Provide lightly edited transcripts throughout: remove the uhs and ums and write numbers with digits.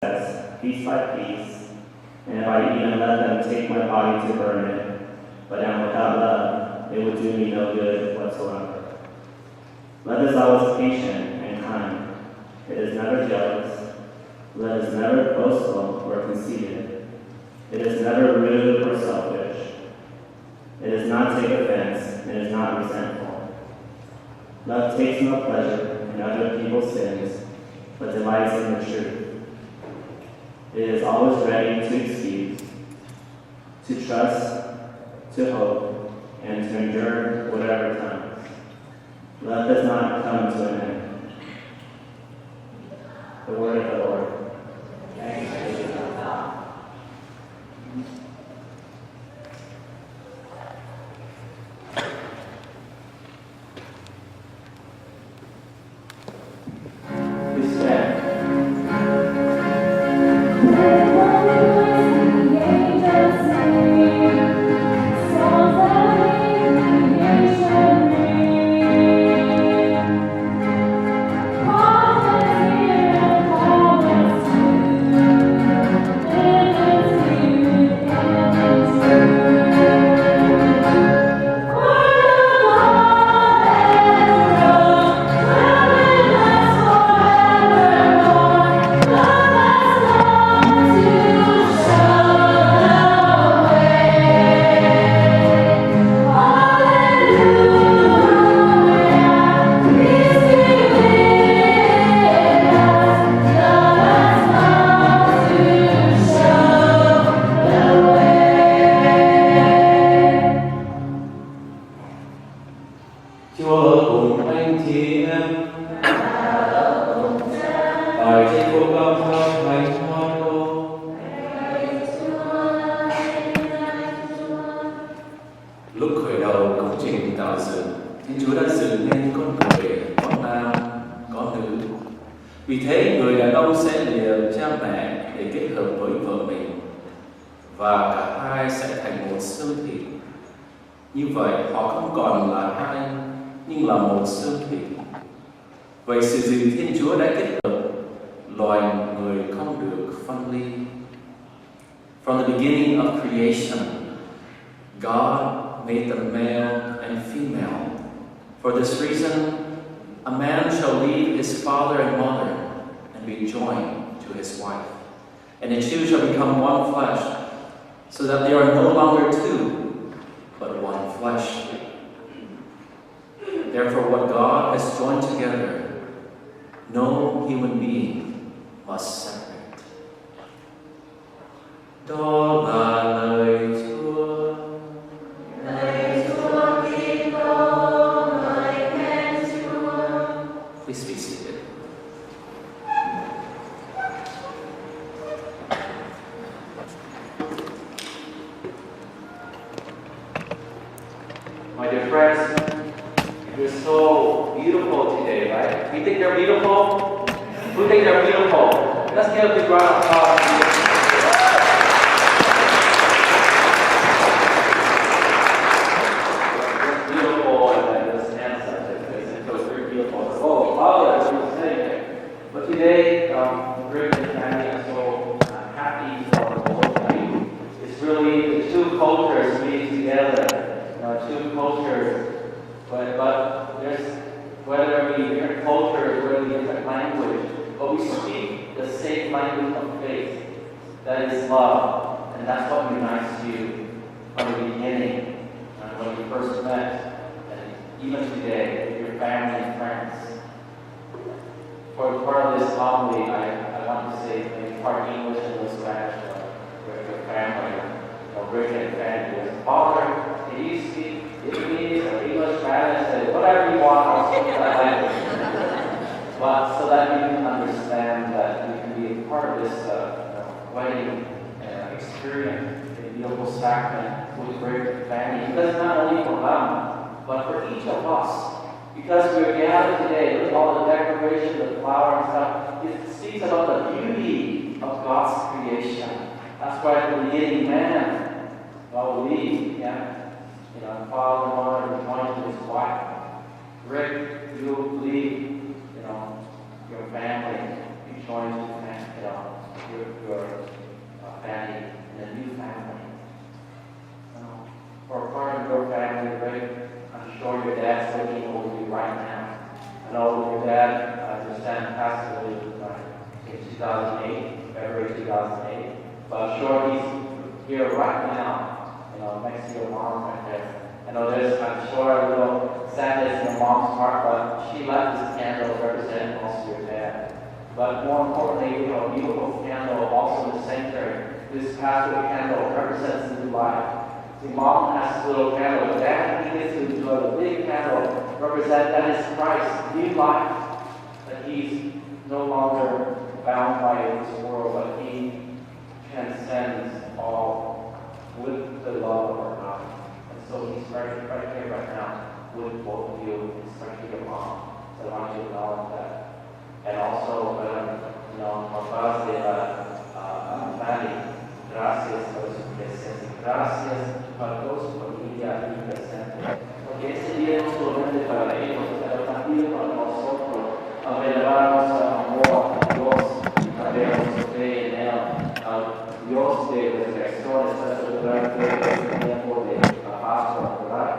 piece by piece, and if I even let them take my body to burn it, but am without love, it would do me no good whatsoever. Love is always patient and kind. It is never jealous. Love is never boastful or conceited. It is never rude or selfish. It does not take offense and is not resentful. Love takes no pleasure in other people's sins, but delights in the truth. It is always ready to excuse, to trust, to hope, and to endure whatever comes. Love does not come to an end. The word of the Lord. Thanks be to God. We stand. Chúa cùng anh chị em. Bài trích phúc âm theo Thánh Marco. Lúc khởi đầu công trình tạo dựng, Thiên Chúa đã dựng nên con người có nam, có nữ. Vì thế người đàn ông sẽ lìa cha mẹ để kết hợp với vợ mình, và cả hai sẽ thành một xương thịt. Như vậy họ không còn là hai, nhưng là một xương thịt. Vậy sự gì Thiên Chúa đã kết hợp, loài người không được phân ly. From the beginning of creation, God made them male and female. For this reason, a man shall leave his father and mother and be joined to his wife, and the two shall become one flesh, so that they are no longer two, but one flesh. Therefore, what God has joined together, no human being must separate. Đó là lời Chúa. Lời Chúa Kitô, lời khen Chúa. Please be seated. My dear friends, you're so beautiful today, right? You think they're beautiful? Who think they're beautiful? Let's give a big round of applause. You're beautiful and just handsome. It's very beautiful. Oh, that's what you're saying. But today, Rick and Fanny are so happy for the whole thing. It's really the two cultures meeting together. Two cultures. But there's, whether we different cultures, whether we different language, but we speak the same language of faith. That is love. And that's what unites you from the beginning, when you first met, and even today, with your family and friends. For part of this homily, I want to say maybe part English and little Spanish with your family, Rick and Fanny. Father, can you speak Vietnamese or English, Spanish, whatever you want, I'll speak that language. But so that you can understand that you can be a part of this wedding experience, a beautiful sacrament with Rick Fanny. Because not only for them, but for each of us. Because we're gathered today, look at all the decoration, the flower and stuff. It speaks about the beauty of God's creation. That's why at the beginning, man, well, father and mother joined to his wife. Rick, you believe, your family, you joined to your family in a new family. For part of your family, Rick, I'm sure your dad's looking over you right now. I know your dad, I understand, passed away in 2008, February 2008. But I'm sure he's here right now, next to your mom right there. I know I'm sure a little sadness in your mom's heart, but she left this candle representing also your dad. But more importantly, a beautiful candle also in the center. This pathway candle represents the new life. See, mom has this little candle, but dad, he gets to enjoy the big candle, represent that is Christ, new life. That he's no longer bound by this world, but he transcends all with the love of our God. And so he's right here, right now, with both of you, especially your mom. So I want you to acknowledge that. And also, papás de Fanny, gracias por su presencia. Gracias para toda su familia aquí presente. Porque ese día no solamente para ellos, pero también para nosotros, a relevarnos al amor a Dios y también nuestra fe en Él. Dios de resurrección está celebrando este tiempo de la Pascua, ¿verdad?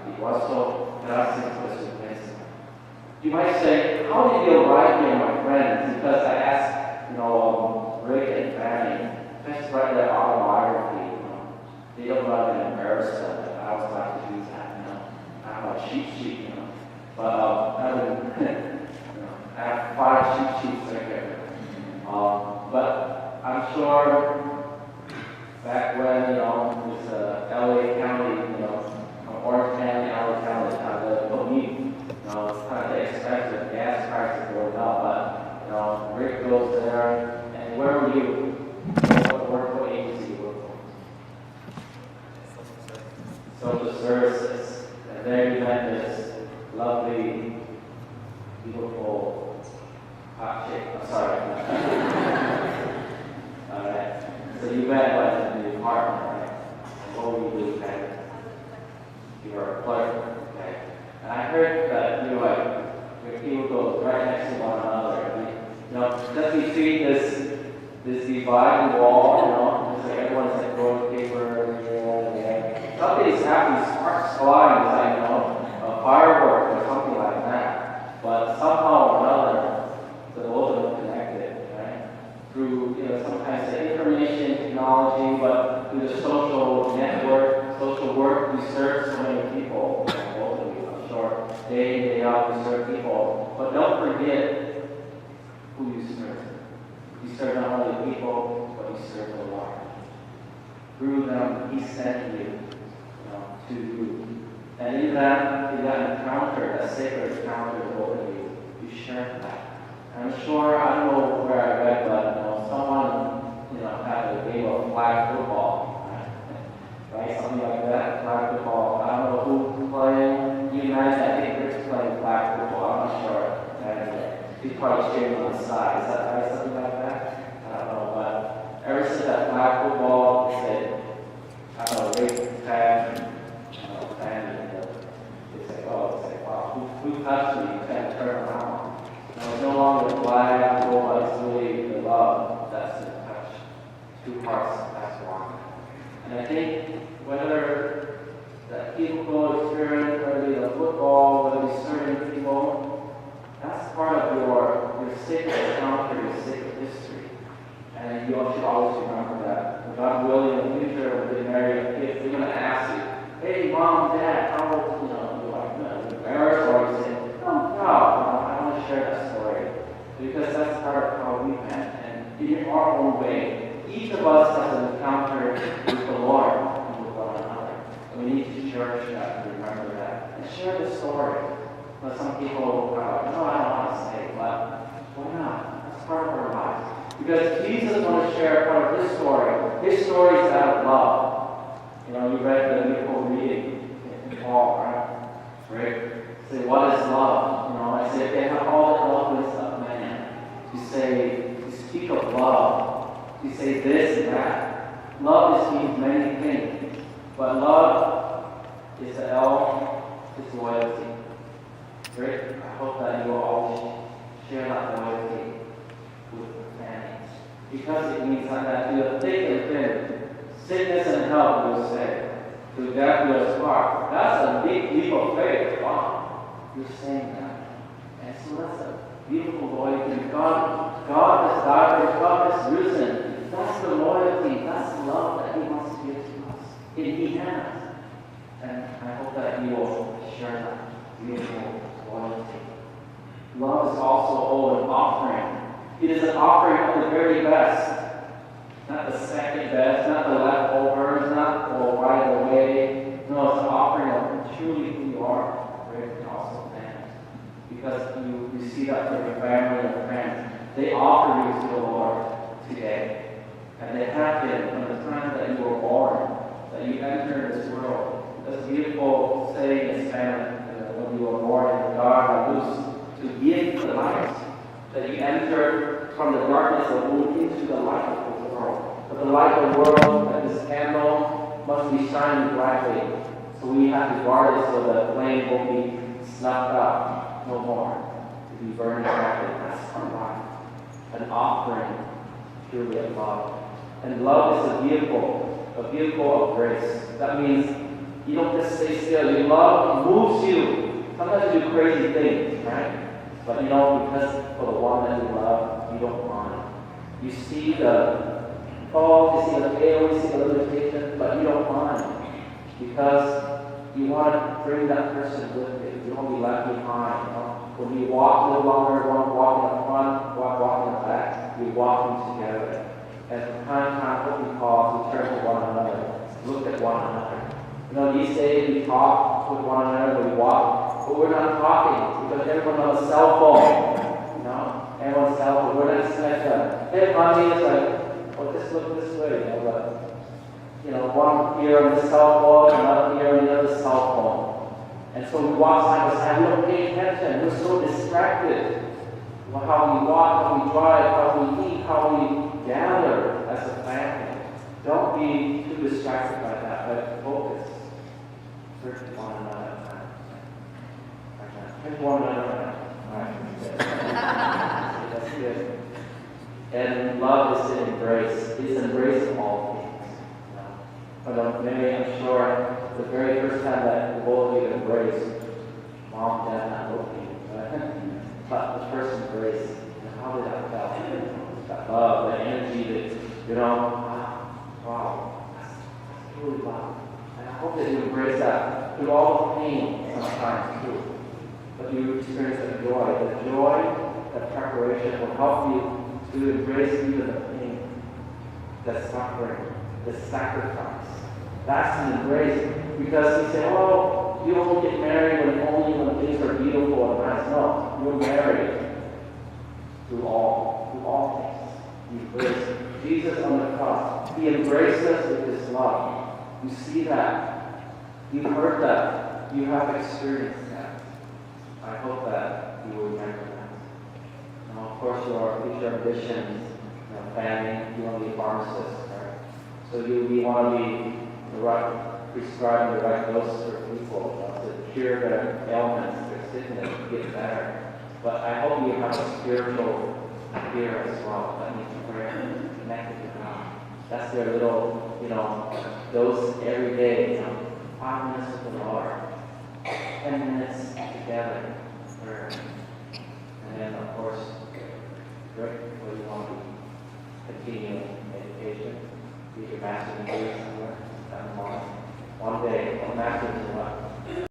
Y por eso, gracias por su presencia. You might say, how did you arrive here, my friends? Because I asked, Rick and Fanny, just write their autobiography. They don't want to embarrass them. I was like to use that, I have a cheat sheet, But I have 5 cheat sheets right here. But I'm sure back when, it was LA County, Orange County, LA County, the meat, it's kind of expensive, gas prices going up, but, Rick goes there, and where were you? What agency you work for? Social services, and there you met this lovely, beautiful hot chick, I'm sorry. Alright, so you met in the apartment, right? And what were you doing? You were a clerk, okay? And I heard that your people go right next to one another. Just between this dividing wall, it's like everyone's like throwing paper, something's happening, sparks flying, it's like, a firework or something like that. But somehow or another, the both of them connected, right? Through, sometimes the information technology, but through the social network, social work, we serve so many people, both of you, I'm sure, day in, day out, we serve people. But don't forget who you serve. You serve not only people, but you serve the Lord. Through them, He sent you, to you. And in that encounter, that sacred encounter with you, you shared that. And I'm sure, I don't know where I read, but someone, had a game of flag football, right? Something like that, flag football. I don't know who's playing. You imagine, I think Rick's playing flag football. I'm not sure. He's probably cheering on the side. Is that right? Something like that? I don't know. But ever since that flag football, they said, I don't know, Rick, Fan, they say, wow, who touched me? You can't turn around. It's no longer the flag football, it's really the love that's in touch. 2 hearts, that's one. And I think whether the people experience, whether it's the football, whether it's certain people, that's part of your sacred encounter, your sacred history. And you should always remember that. When God willing, in the future, when they marry a kid, they're going to ask you, hey, mom, dad, how old, you're like, embarrassed, or you say, oh, no, I want to share that story. Because that's part of how we met. And in our own way, each of us has an encounter with the Lord and with one another. And we need to cherish that and remember that. And share the story. But some people are like, no, I don't want to say it, but why not? That's part of our lives. Because Jesus wants to share part of His story. His story is that of love. You read the beautiful reading in Paul, right? Rick, say, what is love? I say, they have all the eloquence of man. To speak of love. To say this and that. Love means many things. But love is the L, is loyalty. Rick, I hope that you will always share that loyalty with Fanny. Because it means that through thick and thin, sickness and health will stay. Through death will spark. That's a big leap of faith. Wow, you're saying that. And so that's a beautiful loyalty. God has died, God has risen. That's the loyalty, that's the love that He wants to give to us. He has. And I hope that you will share that beautiful loyalty. Love is also an offering. It is an offering of the very best. Not the second best, not the leftovers, not the right away. No, it's an offering of truly who you are, great and awesome man. Because you see that from your family and friends. They offer you to the Lord today. And they have been from the time that you were born, that you entered this world. This beautiful saying in Spanish, when you were born in the garden of luz, to give the light. That you enter from the darkness of the womb into the light of the world. But the light of the world, that this candle, must be shining brightly. So we have to guard it so the flame won't be snuffed out no more. To be burning brightly. That's our life. An offering truly of love. And love is a vehicle of grace. That means you don't just stay still. Your love moves you. Sometimes you do crazy things, right? But because for the one that you love, you don't mind. You see the fault, you see the fail, you see the limitation, but you don't mind. Because you want to bring that person with you. You don't be left behind. When we walk no longer, one walk in the front, one walk in the back, we walk together. And from time to time, what we pause, we turn to one another, look at one another. These days we talk with one another, we walk, but we're not talking because everyone has a cell phone. Everyone's cell phone. We're not just like, hey, honey, it's like, oh, just look this way. One here on the cell phone, another here on the other cell phone. And so we walk side by side. We don't pay attention. We're so distracted. How we walk, how we drive, how we eat, how we gather as a family. Don't be too distracted by that, but focus. Search one another. Search one another. Alright. That's good. And love is an embrace. It's embrace of all things. But maybe I'm sure the very first time that the both of you embraced, mom, dad, not both of you. But the first embrace, how did that feel? That love, that energy that, wow, that's truly love. And I hope that you embrace that through all the pain sometimes too. But you experience the joy, that preparation will help you to embrace even the pain, the suffering, the sacrifice. That's an embrace. Because you say, oh, you don't get married when things are beautiful and nice. No, you're married through all things. You embrace Jesus on the cross. He embraced us with His love. You see that. You've heard that. You have experienced that. I hope that you will remember that. Now, of course, your future ambitions, family, you want to be a pharmacist, right? So you want to be prescribing the right dose for people to cure their ailments, their sickness, to get better. But I hope you have a spiritual fear as well. That means prayer, connected to God. That's their little, dose every day. 5 minutes with the Lord, 10 minutes together, prayer. And then, of course, Rick, what you want to continue meditation, get your master's degree somewhere. One day, a master's in what?